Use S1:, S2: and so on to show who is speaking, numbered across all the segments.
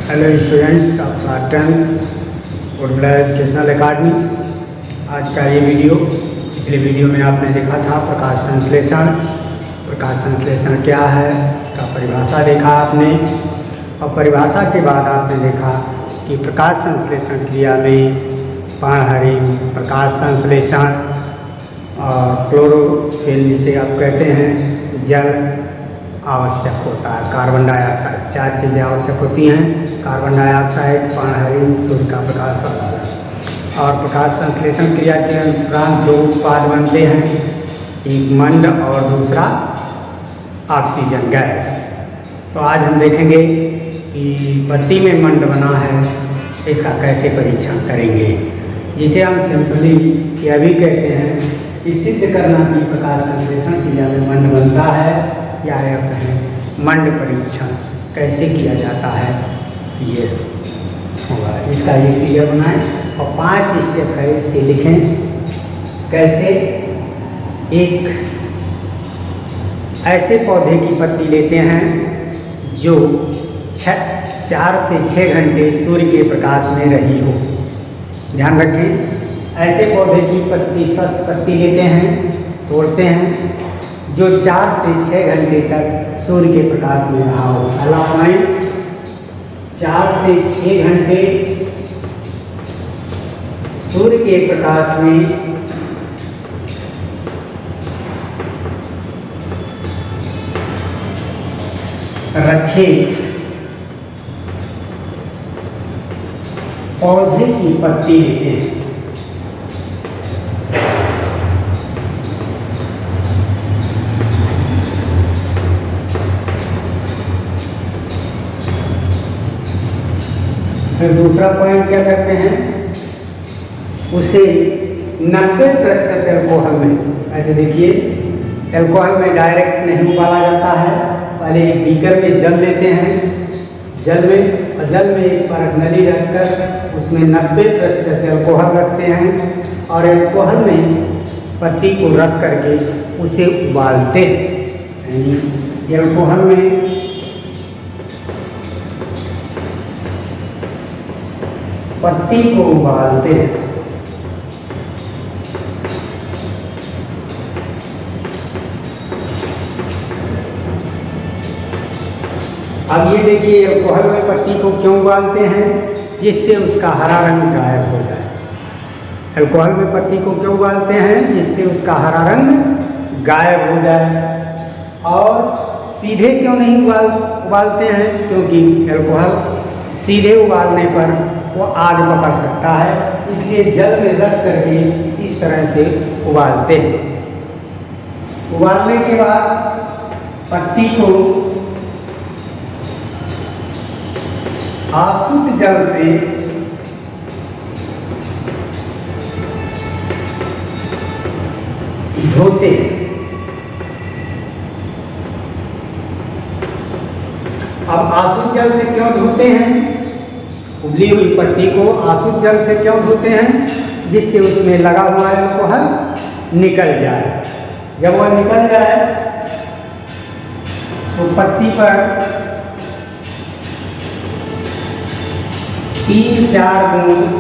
S1: Hello students of class 10 Urmila educational academy. आज का ये वीडियो, पिछले वीडियो में आपने देखा था प्रकाश संश्लेषण। प्रकाश संश्लेषण क्या है, इसका परिभाषा देखा आपने, और परिभाषा के बाद आपने देखा कि प्रकाश संश्लेषण क्रिया में पाणहरिण, प्रकाश संश्लेषण और क्लोरोफिल जिसे आप कहते हैं, जल आवश्यक होता है। कार्बन डाइऑक्साइड, चार चीज़ें आवश्यक होती हैं: कार्बन डाइऑक्साइड, पाणहरिण, सूर्य का प्रकाश और जल। और प्रकाश संश्लेषण क्रिया के उपरांत दो उत्पाद बनते हैं, एक मंड और दूसरा ऑक्सीजन गैस। तो आज हम देखेंगे कि पत्ती में मंड बना है, इसका कैसे परीक्षण करेंगे, जिसे हम सिंपली यह भी कहते हैं कि सिद्ध करना कि प्रकाश संश्लेषण क्रिया में मंड बनता है, या यह कहें मंड परीक्षण कैसे किया जाता है, ये होगा। इसका ये फिगर बनाएं और 5 स्टेप है इसके, लिखें कैसे। एक, ऐसे पौधे की पत्ती लेते हैं जो 4 से 6 घंटे सूर्य के प्रकाश में रही हो। ध्यान रखें, ऐसे पौधे की पत्ती, स्वस्थ पत्ती लेते हैं, तोड़ते हैं, जो 4 से 6 घंटे तक सूर्य के प्रकाश में रहा हो। पहला पॉइंट, 4 से 6 घंटे सूर्य के प्रकाश में रखे पौधे की पत्ती लेते हैं। फिर दूसरा पॉइंट क्या करते हैं, उसे 90% एल्कोहल में, ऐसे देखिए एल्कोहल में डायरेक्ट नहीं उबाला जाता है, पहले एक बीकर में जल लेते हैं, जल में एक परत नली रखकर उसमें 90% एल्कोहल रखते हैं, और एल्कोहल में पत्ती को रख करके उसे उबालते हैं। एल्कोहल में पत्ती को उबालते हैं। अब ये देखिए, एल्कोहल में पत्ती को क्यों उबालते हैं, जिससे उसका हरा रंग गायब हो जाए। एल्कोहल में पत्ती को क्यों उबालते हैं, जिससे उसका हरा रंग गायब हो जाए। और सीधे क्यों नहीं उबालते हैं, क्योंकि एल्कोहल सीधे उबालने पर वो आग पकड़ सकता है, इसलिए जल में रख करके इस तरह से उबालते हैं। उबालने के बाद पत्ती को आशुद्ध जल से धोते हैं। अब आशुद्ध जल से क्यों धोते हैं, उबली हुई पत्ती को आशुद्ध जल से क्यों धोते हैं, जिससे उसमें लगा हुआ एल्कोहल निकल जाए। जब वह निकल जाए तो पत्ती पर 3-4 बूंद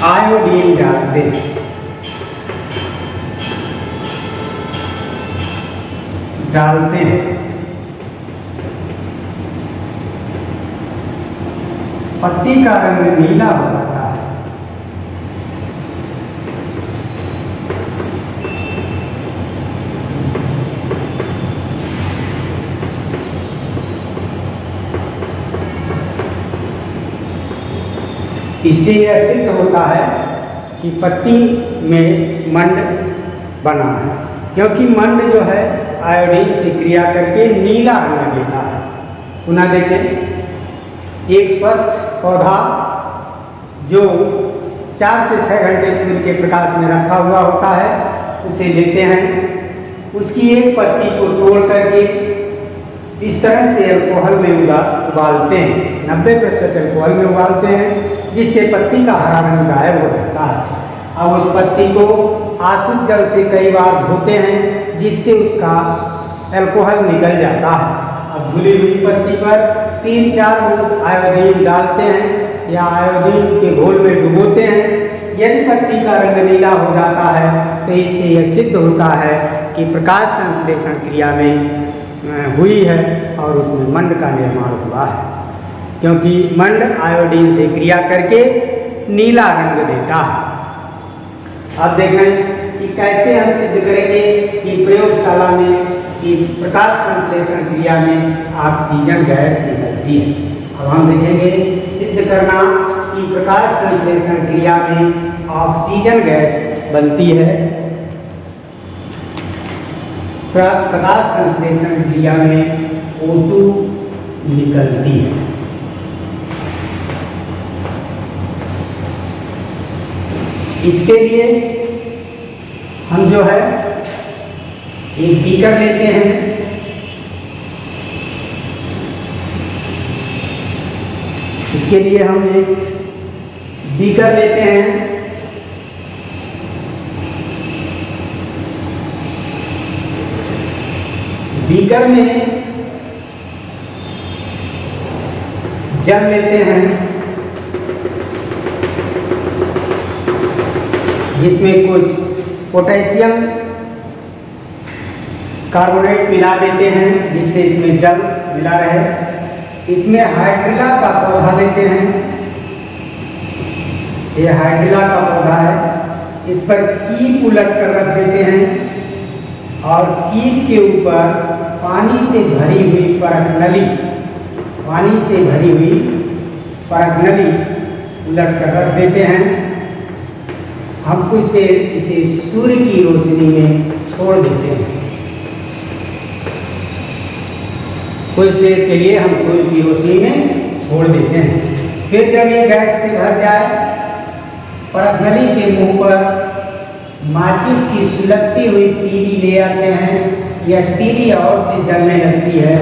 S1: आयोडीन डालते हैं। पत्ती का रंग नीला हो जाता है। इससे यह सिद्ध होता है कि पत्ती में मंड बना है, क्योंकि मंड जो है आयोडीन से क्रिया करके नीला रंग देता है। पुनः देखें, एक स्वस्थ पौधा जो 4 से 6 घंटे सूर्य के प्रकाश में रखा हुआ होता है, उसे लेते हैं, उसकी एक पत्ती को तोड़ करके इस तरह से एल्कोहल में उबालते हैं, 90% एल्कोहल में उबालते हैं, जिससे पत्ती का हरा रंग गायब हो जाता है। अब उस पत्ती को आशुद्ध जल से कई बार धोते हैं, जिससे उसका एल्कोहल निकल जाता है। अब धुली हुई पत्ती पर 3-4 बूंद आयोडीन डालते हैं या आयोडीन के घोल में डुबोते हैं। यदि पत्ती का रंग नीला हो जाता है तो इससे यह सिद्ध होता है कि प्रकाश संश्लेषण क्रिया में हुई है और उसमें मंड का निर्माण हुआ है, क्योंकि मंड आयोडीन से क्रिया करके नीला रंग देता है। अब देखें कि कैसे हम सिद्ध करेंगे कि प्रयोगशाला में कि प्रकाश संश्लेषण क्रिया में ऑक्सीजन गैस निकलती है। अब हम देखेंगे सिद्ध करना कि प्रकाश संश्लेषण क्रिया में ऑक्सीजन गैस बनती है। प्रकाश संश्लेषण क्रिया में O2 निकलती है। इसके लिए हम जो है एक बीकर लेते हैं। इसके लिए हम एक बीकर लेते हैं। बीकर में जल लेते हैं जिसमें कुछ पोटेशियम कार्बोनेट मिला देते हैं जिससे इसमें जल मिला रहे। इसमें हाइड्रिला का पौधा लेते हैं। ये हाइड्रिला का पौधा है। इस पर कीप उलट कर रख देते हैं और कीप के ऊपर पानी से भरी हुई परखनली उलट कर रख देते हैं। हम कुछ देर इसे सूर्य की रोशनी में छोड़ देते हैं। कुछ देर के लिए हम सूर्य की रोशनी में छोड़ देते हैं। फिर जब ये गैस से भर जाए, परखनली के मुंह पर माचिस की सुलगती हुई तीली ले आते हैं। यह तीली और से जलने लगती है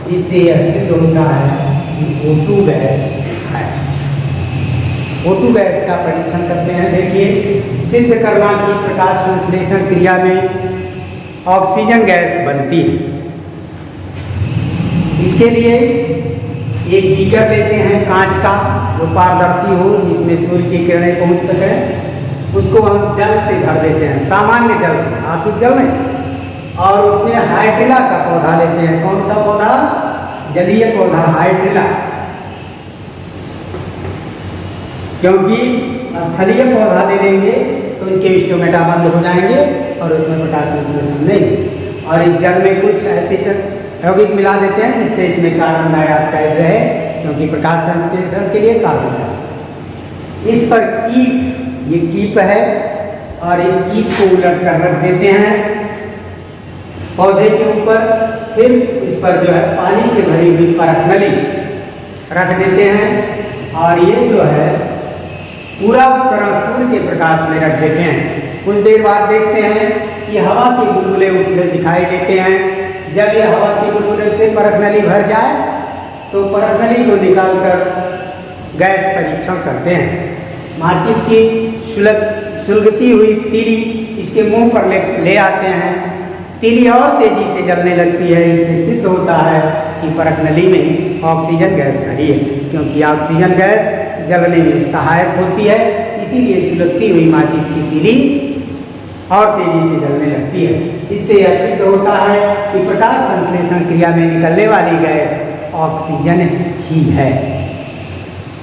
S1: जिससे यह सिद्ध होता है कि O2 गैस है। O2 गैस का परीक्षण करते हैं। देखिए, सिद्ध करना की प्रकाश संश्लेषण क्रिया में ऑक्सीजन गैस बनती है। इसके लिए एक बीकर लेते हैं कांच का जो पारदर्शी हो, जिसमें सूर्य की किरणें पहुंच सके। उसको हम जल से भर देते हैं, सामान्य जल से, आशुद्ध जल नहीं। और उसमें हाइड्रिला का पौधा लेते हैं। कौन सा पौधा? जलीय पौधा हाइड्रिला। क्योंकि स्थलीय पौधा ले लेंगे तो इसके स्टोमेटा बंद हो जाएंगे और उसमें प्रकाश संश्लेषण नहीं। और इस जल में कुछ ऐसे यौगिक मिला देते हैं जिससे इसमें कार्बन डाइऑक्साइड रहे, क्योंकि प्रकाश संश्लेषण के लिए कार्बन डाइऑक्साइड। इस पर कीप, ये कीप है और इस कीप को उलट कर रख देते हैं पौधे के ऊपर। फिर इस पर जो है पानी से भरी हुई परखनली रख देते हैं और ये जो है पूरा तरह सूर्य के प्रकाश में रख देते हैं। कुछ देर बाद देखते हैं कि हवा के बुलबुले उठते दिखाई देते हैं। जब ये हवा के बुलबुले से परखनली भर जाए तो परखनली को निकालकर गैस परीक्षण करते हैं। माचिस की सुलगती हुई तीली इसके मुंह पर ले आते हैं। तीली और तेजी से जलने लगती है। इससे सिद्ध होता है कि परखनली में ऑक्सीजन गैस भरी है, क्योंकि ऑक्सीजन गैस जलने में सहायक होती है। इसीलिए सुलगती हुई माचिस की तीली और तेजी से जलने लगती है। इससे यह सिद्ध होता है कि प्रकाश संश्लेषण क्रिया में निकलने वाली गैस ऑक्सीजन ही है।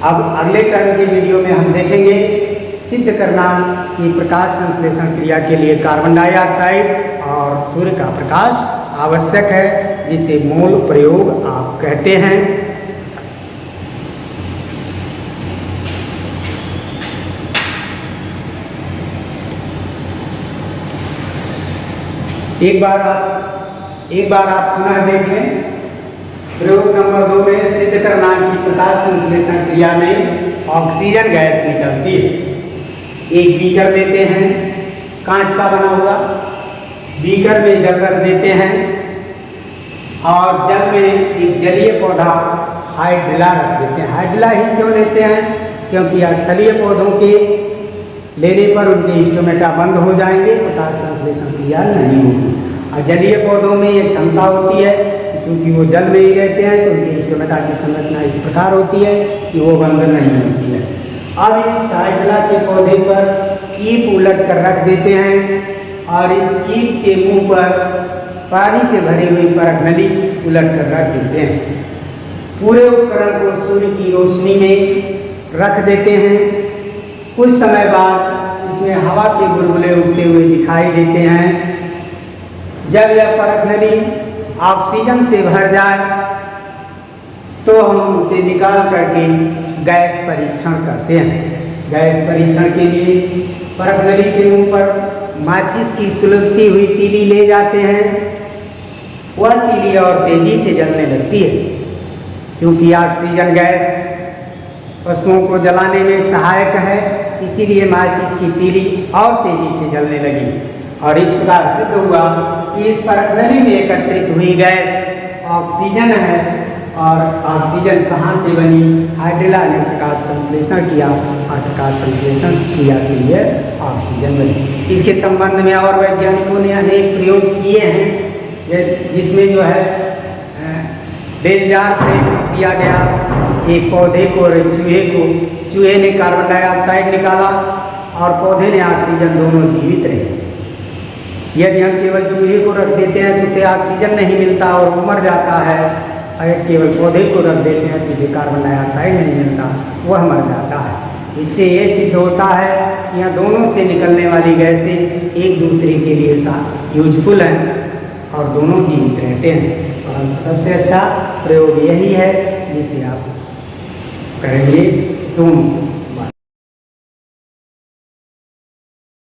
S1: अब अगले टर्म के वीडियो में हम देखेंगे सिद्ध करना कि प्रकाश संश्लेषण क्रिया के लिए कार्बन डाइऑक्साइड और सूर्य का प्रकाश आवश्यक है, जिसे मोल प्रयोग आप कहते हैं। एक बार आप पुनः देख लें। प्रयोग नंबर 2 में सिद्ध करना कि प्रकाश संश्लेषण क्रिया में ऑक्सीजन गैस निकलती है। एक बीकर लेते हैं कांच का बना हुआ, बीकर में जल रख देते हैं और जल में एक जलीय पौधा हाइड्रिला रख देते हैं। हाइड्रिला ही क्यों लेते हैं? क्योंकि स्थलीय पौधों के लेने पर उनके स्टोमेटा बंद हो जाएंगे, प्रकाश संश्लेषण क्रिया नहीं होगी। और जलीय पौधों में ये क्षमता होती है चूँकि वो जल में ही रहते हैं तो उनकी स्टोमेटा की संरचना इस प्रकार होती है कि वो बंद नहीं होती है। अब इस साइक्ला के पौधे पर कीप उलट कर रख देते हैं और इस कीप के मुंह पर पानी से भरी हुई परत नली उलट कर रख देते हैं। पूरे उपकरण को सूर्य की रोशनी में रख देते हैं। कुछ समय बाद इसमें हवा के बुलबुले उठते हुए दिखाई देते हैं। जब यह परत नली ऑक्सीजन से भर जाए तो हम उसे निकाल करके गैस परीक्षण करते हैं। गैस परीक्षण के लिए परत नली के मुंह पर माचिस की सुलगती हुई तीली ले जाते हैं। वह तीली और तेजी से जलने लगती है। क्योंकि ऑक्सीजन गैस पशुओं को जलाने में सहायक है, इसीलिए माचिस की तीली और तेजी से जलने लगी और इस प्रकार सिद्ध हुआ कि इस परत नली में एकत्रित हुई गैस ऑक्सीजन है। और ऑक्सीजन कहाँ से बनी? हाइड्रिला ने प्रकाश संश्लेषण किया और प्रकाश संश्लेषण क्रिया से यह ऑक्सीजन बनी। इसके संबंध में और वैज्ञानिकों ने अनेक प्रयोग किए हैं, जिसमें जो है बेलजार से दिया गया एक पौधे को और चूहे ने कार्बन डाइऑक्साइड निकाला और पौधे ने ऑक्सीजन, दोनों जीवित रहे। यदि हम केवल चूहे को रख देते हैं तो उसे ऑक्सीजन नहीं मिलता और वो मर जाता है, अगर केवल पौधे को रख देते हैं तो उसे कार्बन डाइऑक्साइड नहीं मिलता, वह मर जाता है। इससे ये सिद्ध होता है कि यहाँ दोनों से निकलने वाली गैसें एक दूसरे के लिए यूजफुल हैं और दोनों जीवित रहते हैं। और सबसे अच्छा प्रयोग यही है जिसे आप करेंगे दोनों।